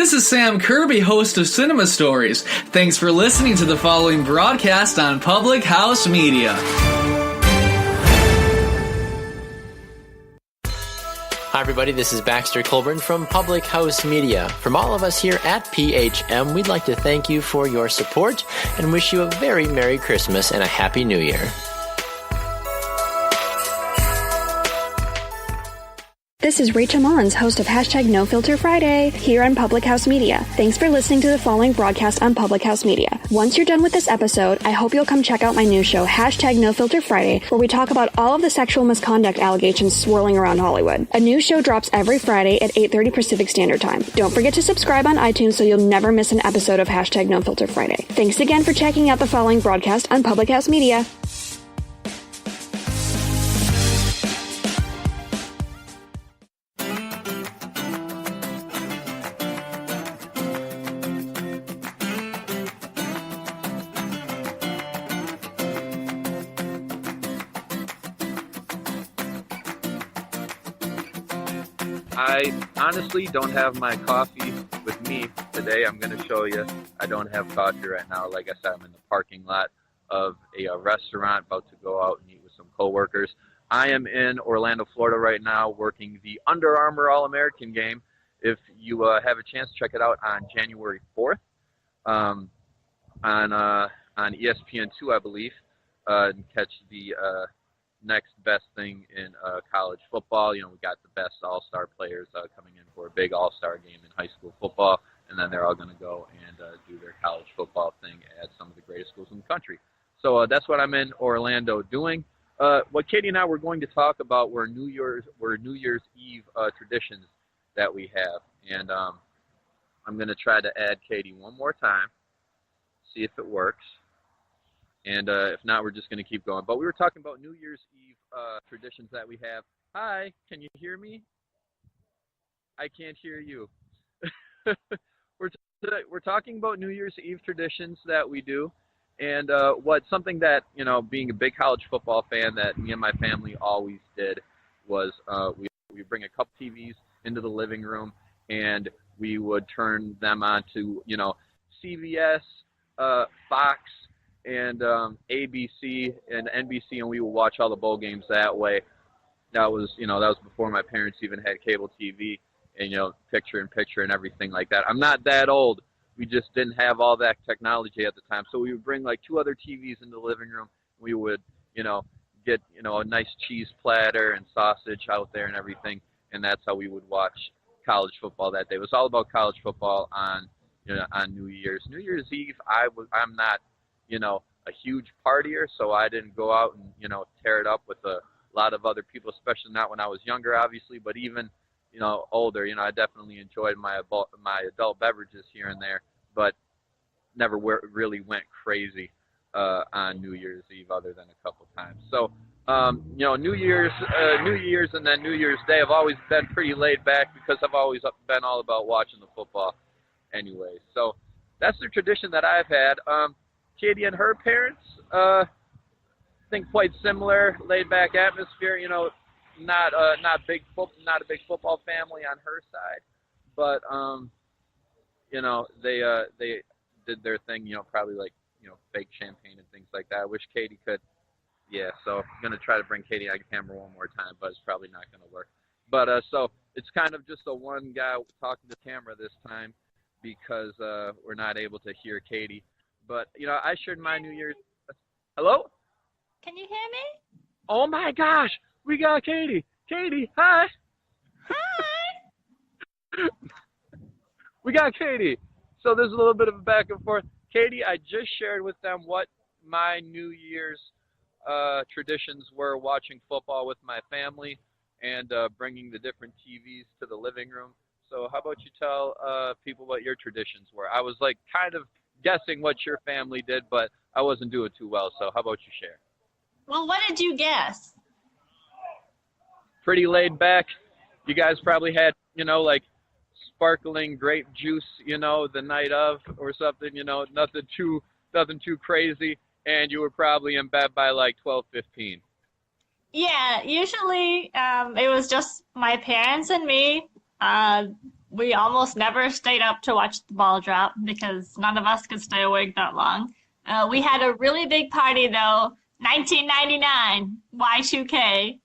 This is Sam Kirby, host of Cinema Stories. Thanks for listening to the following broadcast on Public House Media. Hi everybody, this is Baxter Colburn from Public House Media. From all of us here at PHM, we'd like to thank you for your support and wish you a very Merry Christmas and a Happy New Year. This is Rachel Mullins, host of Hashtag No Filter Friday, here on Public House Media. Thanks for listening to the following broadcast on Public House Media. Once you're done with this episode, I hope you'll come check out my new show, Hashtag No Filter Friday, where we talk about all of the sexual misconduct allegations swirling around Hollywood. A new show drops every Friday at 8:30 Pacific Standard Time. Don't forget to subscribe on iTunes so you'll never miss an episode of Hashtag No Filter Friday. Thanks again for checking out the following broadcast on Public House Media. I honestly don't have my coffee with me today. I'm going to show you. I don't have coffee right now. Like I said, I'm in the parking lot of a restaurant about to go out and eat with some coworkers. I am in Orlando, Florida right now working the Under Armour All-American game. If you have a chance, check it out on January 4th on ESPN2, I believe, and catch the next best thing in college football. You know, we got the best all-star players coming in for a big all-star game in high school football, and then they're all going to go and do their college football thing at some of the greatest schools in the country. So that's what I'm in Orlando doing. What Katie and I were going to talk about were New Year's Eve traditions that we have, and I'm going to try to add Katie one more time, see if it works. And if not, we're just going to keep going. But we were talking about New Year's Eve traditions that we have. Hi, can you hear me? I can't hear you. We're talking about New Year's Eve traditions that we do. And something that, you know, being a big college football fan that me and my family always did was we bring a couple TVs into the living room and we would turn them on to, you know, CBS, Fox, and ABC and NBC, and we would watch all the bowl games that way. That was before my parents even had cable TV and, you know, picture-in-picture and everything like that. I'm not that old. We just didn't have all that technology at the time. So we would bring like two other TVs into the living room. We would, you know, get, you know, a nice cheese platter and sausage out there and everything, and that's how we would watch college football that day. It was all about college football on New Year's. New Year's Eve, I'm not, you know, a huge partier, so I didn't go out and, you know, tear it up with a lot of other people, especially not when I was younger, obviously, but even, you know, older. You know, I definitely enjoyed my adult beverages here and there, but never really went crazy on New Year's Eve other than a couple times. So, you know, New Year's and then New Year's Day have always been pretty laid back because I've always been all about watching the football anyway. So that's the tradition that I've had. Katie and her parents, I think quite similar, laid-back atmosphere. You know, not a big football family on her side, but you know, they did their thing. You know, probably like, you know, fake champagne and things like that. I wish Katie could. Yeah, so I'm gonna try to bring Katie on camera one more time, but it's probably not gonna work. But so it's kind of just a one guy talking to camera this time because we're not able to hear Katie. But, you know, I shared my New Year's. Hello? Can you hear me? Oh, my gosh. We got Katie. Katie, hi. Hi. We got Katie. So there's a little bit of a back and forth. Katie, I just shared with them what my New Year's traditions were, watching football with my family and bringing the different TVs to the living room. So how about you tell people what your traditions were? I was like kind of guessing what your family did, but I wasn't doing too well, so how about you share? Well, what did you guess? Pretty laid back. You guys probably had, you know, like sparkling grape juice, you know, the night of or something, you know, nothing too crazy, and you were probably in bed by like 12:15. Yeah, usually it was just my parents and me. We almost never stayed up to watch the ball drop because none of us could stay awake that long. We had a really big party though, 1999 Y2K.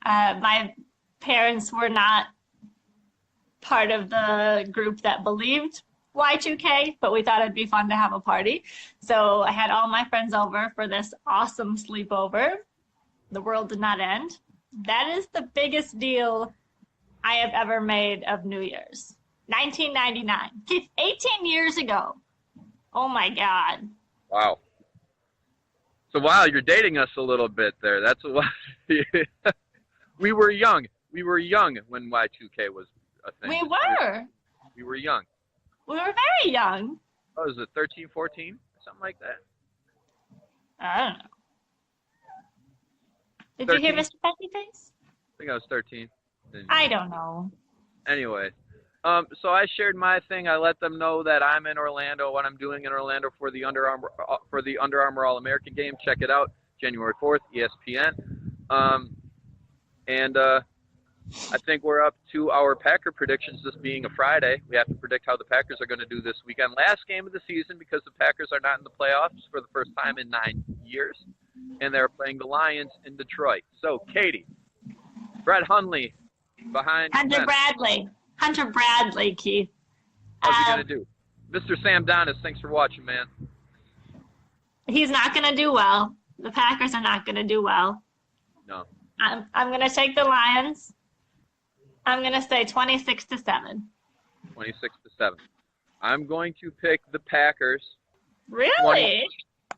My parents were not part of the group that believed Y2K, but we thought it'd be fun to have a party. So I had all my friends over for this awesome sleepover. The world did not end. That is the biggest deal I have ever made of New Year's. 1999. 18 years ago. Oh my God. Wow. So wow, you're dating us a little bit there. That's what we were young. We were young when Y2K was a thing. We were. We were young. We were very young. What was it, 13, 14? Something like that? I don't know. Did 13? you hear Mr. Pettyface? I think I was 13. I don't know. Anyway, so I shared my thing. I let them know that I'm in Orlando, what I'm doing in Orlando for the Under Armour All-American game. Check it out, January 4th, ESPN. I think we're up to our Packer predictions, this being a Friday. We have to predict how the Packers are going to do this weekend. Last game of the season because the Packers are not in the playoffs for the first time in 9 years, and they're playing the Lions in Detroit. So, Katie, Brett Hundley behind Hunter Bradley, Keith. How's he going to do? Mr. Sam Donis, thanks for watching, man. He's not going to do well. The Packers are not going to do well. No. I'm going to take the Lions. I'm going to say 26-7. 26-7. I'm going to pick the Packers. Really?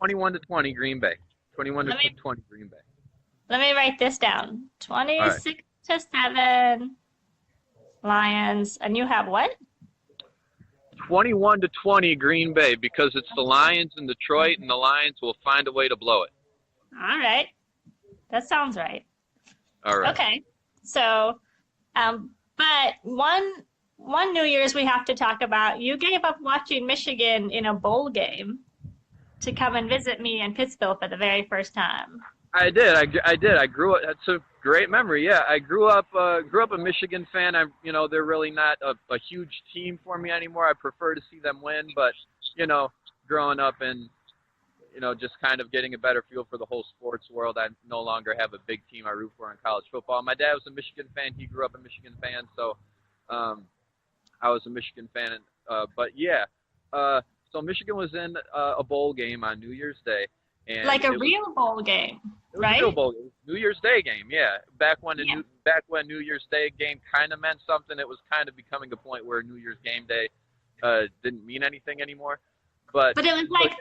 21-20 Green Bay. 21-20 Green Bay. Let me write this down. 26-7 Lions. And you have what? 21-20 Green Bay because it's the Lions in Detroit, and the Lions will find a way to blow it. All right. That sounds right. All right. Okay. So, but one New Year's we have to talk about. You gave up watching Michigan in a bowl game to come and visit me in Pittsville for the very first time. I did. I did. I grew up. That's a great memory. Yeah, I grew up a Michigan fan. They're really not a huge team for me anymore. I prefer to see them win, but growing up and just kind of getting a better feel for the whole sports world, I no longer have a big team I root for in college football. My dad was a Michigan fan. He grew up a Michigan fan, so I was a Michigan fan. So Michigan was in a bowl game on New Year's Day. And like a real bowl game, right? Real bowl game. New Year's Day game, yeah. Back when New Year's Day game kind of meant something, it was kind of becoming a point where New Year's game day didn't mean anything anymore. But it was like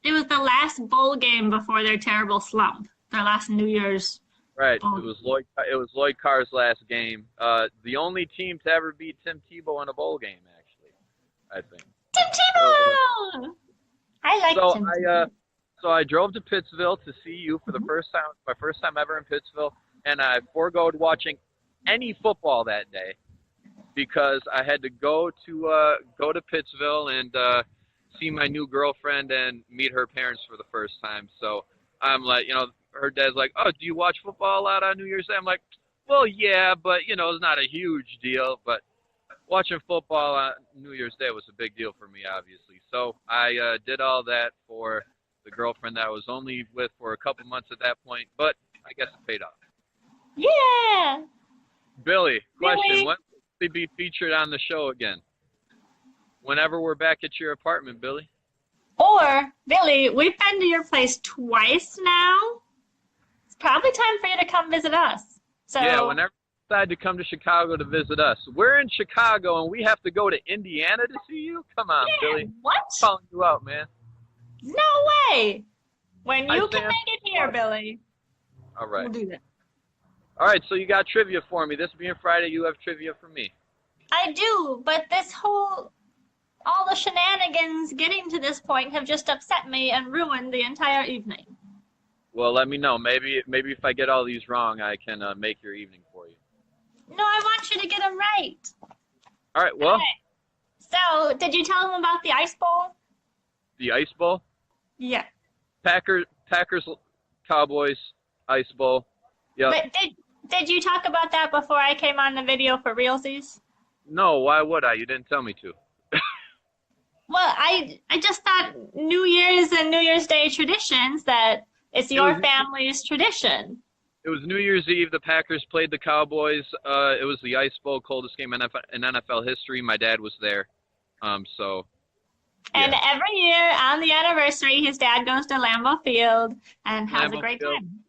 it was the last bowl game before their terrible slump, their last New Year's. Right. bowl. It was Lloyd Carr's last game. The only team to ever beat Tim Tebow in a bowl game, actually, I think. Tim Tebow! I like Tim Tebow. So I drove to Pittsville to see you for the first time, my first time ever in Pittsville, and I foregoed watching any football that day because I had to go to Pittsville and see my new girlfriend and meet her parents for the first time. So I'm like, her dad's like, "Oh, do you watch football a lot on New Year's Day?" I'm like, "Well, yeah, but it's not a huge deal." But watching football on New Year's Day was a big deal for me, obviously. So I did all that for the girlfriend that I was only with for a couple months at that point, but I guess it paid off. Yeah. Billy, question: when will we be featured on the show again? Whenever we're back at your apartment, Billy. Or, Billy, we've been to your place twice now. It's probably time for you to come visit us. So yeah, whenever you decide to come to Chicago to visit us. We're in Chicago, and we have to go to Indiana to see you? Come on, Billy. What? I'm calling you out, man. No way. When you can make it here, Billy. All right. We'll do that. All right, so you got trivia for me. This being Friday, you have trivia for me. I do, but all the shenanigans getting to this point have just upset me and ruined the entire evening. Well, let me know. Maybe if I get all these wrong, I can make your evening for you. No, I want you to get them right. All right, well. Okay. So, did you tell them about the Ice Bowl? The Ice Bowl? Yeah. Packers, Cowboys, Ice Bowl. Yep. But did you talk about that before I came on the video for realsies? No, why would I? You didn't tell me to. Well, I just thought New Year's and New Year's Day traditions that it's your family's tradition. It was New Year's Eve. The Packers played the Cowboys. It was the Ice Bowl, coldest game in NFL history. My dad was there. So. Yeah. And every year on the anniversary, his dad goes to Lambeau Field and has a great time.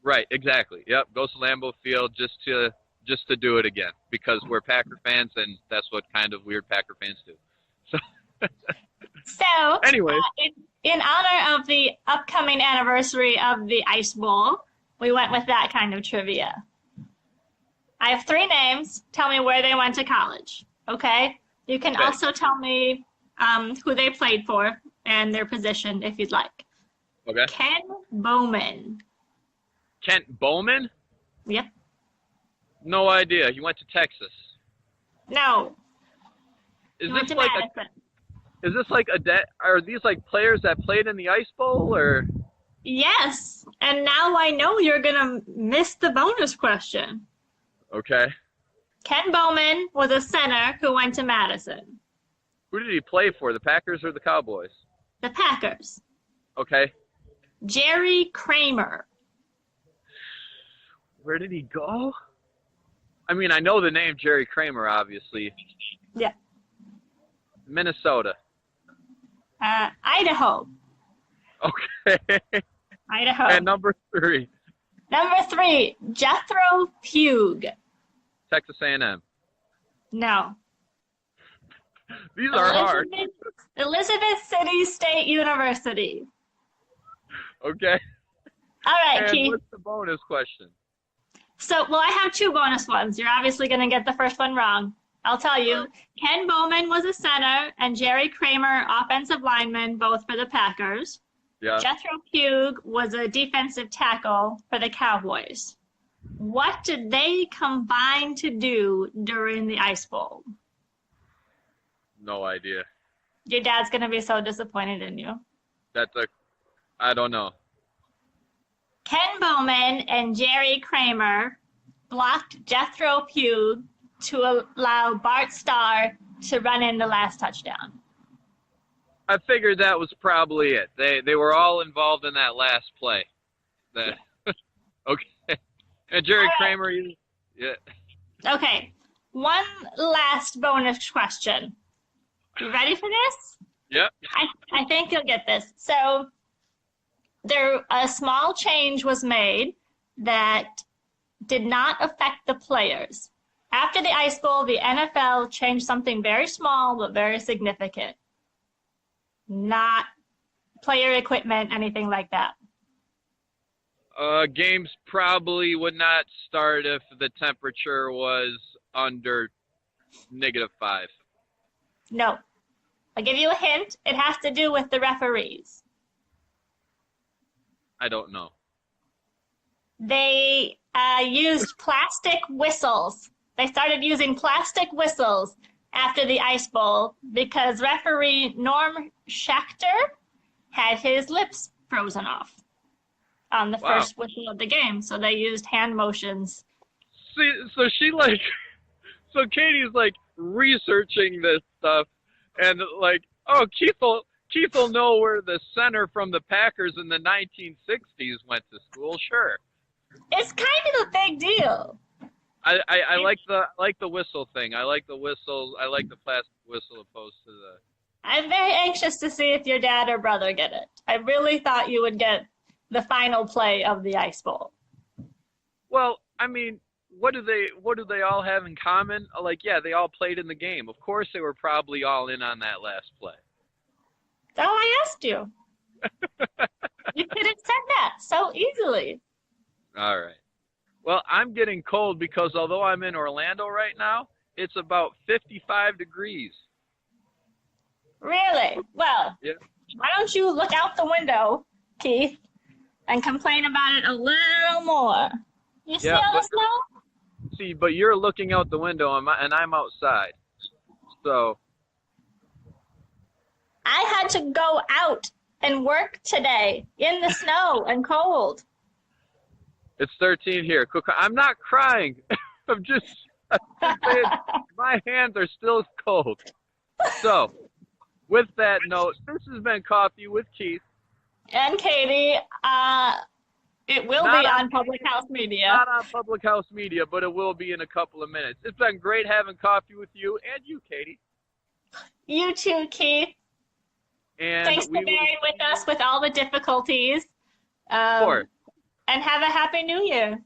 Right, exactly. Yep, goes to Lambeau Field just to do it again because we're Packer fans, and that's what kind of weird Packer fans do. So, anyway, in honor of the upcoming anniversary of the Ice Bowl, we went with that kind of trivia. I have 3 names. Tell me where they went to college. Okay? You can also tell me who they played for and their position if you'd like. Okay. Ken Bowman. Kent Bowman? Yep. No idea. He went to Texas. No. Is He went to this like Madison. Is this like are these like players that played in the Ice Bowl or? Yes. And now I know you're going to miss the bonus question. Okay. Ken Bowman was a center who went to Madison. Who did he play for, the Packers or the Cowboys? The Packers. Okay. Jerry Kramer. Where did he go? I mean, I know the name Jerry Kramer, obviously. Yeah. Minnesota. Idaho. Okay. Idaho. And number 3. Number 3, Jethro Pugh. Texas A&M. No. These are hard. Elizabeth City State University. Okay. All right, And Keith. what's the bonus question? So, well, I have 2 bonus ones. You're obviously going to get the first one wrong. I'll tell you. Ken Bowman was a center, and Jerry Kramer, offensive lineman, both for the Packers. Yeah. Jethro Pugh was a defensive tackle for the Cowboys. What did they combine to do during the Ice Bowl? No idea. Your dad's going to be so disappointed in you. I don't know. Ken Bowman and Jerry Kramer blocked Jethro Pugh to allow Bart Starr to run in the last touchdown. I figured that was probably it. They were all involved in that last play. Okay. And Jerry Kramer, yeah. Okay. One last bonus question. You ready for this? Yep. I think you'll get this. So a small change was made that did not affect the players. After the Ice Bowl, the NFL changed something very small but very significant. Not player equipment, anything like that. Games probably would not start if the temperature was under -5. No. I'll give you a hint. It has to do with the referees. I don't know. They used plastic whistles. They started using plastic whistles after the Ice Bowl because referee Norm Schechter had his lips frozen off on the first whistle of the game. So they used hand motions. See, so Katie's like researching this stuff and like, oh, Keith will know where the center from the Packers in the 1960s went to school. Sure. It's kind of a big deal. I like the whistle thing. I like the whistles. I like the plastic whistle opposed to the. I'm very anxious to see if your dad or brother get it. I really thought you would get the final play of the Ice Bowl. Well, I mean, what do they all have in common? Like, yeah, they all played in the game. Of course, they were probably all in on that last play. That's all I asked you. You could have said that so easily. All right. Well, I'm getting cold because although I'm in Orlando right now, it's about 55 degrees. Really? Well, Yeah. why don't you look out the window, Keith, and complain about it a little more? You see Yeah, all the but- snow? See, but you're looking out the window and I'm outside. So, I had to go out and work today in the snow and cold. it's 13 here. I'm not crying. My hands are still cold. So, with that note, this has been Coffee with Keith. And Katie, it will Not be on on Public House Media. Not on Public House Media, but it will be in a couple of minutes. It's been great having coffee with you and you, Katie. You too, Keith. And Thanks for bearing with us with all the difficulties. Of course. And have a Happy New Year.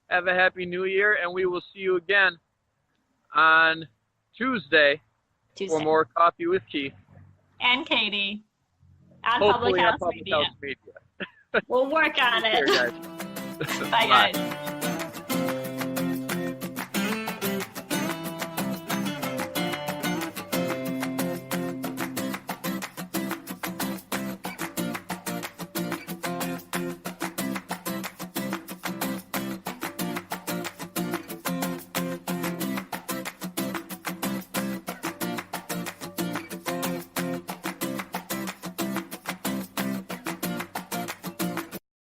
Have a Happy New Year, and we will see you again on Tuesday. For more Coffee with Keith. And Katie. On Hopefully Public House on Public Media. House Media. We'll work on it. Take care, guys. Bye, guys.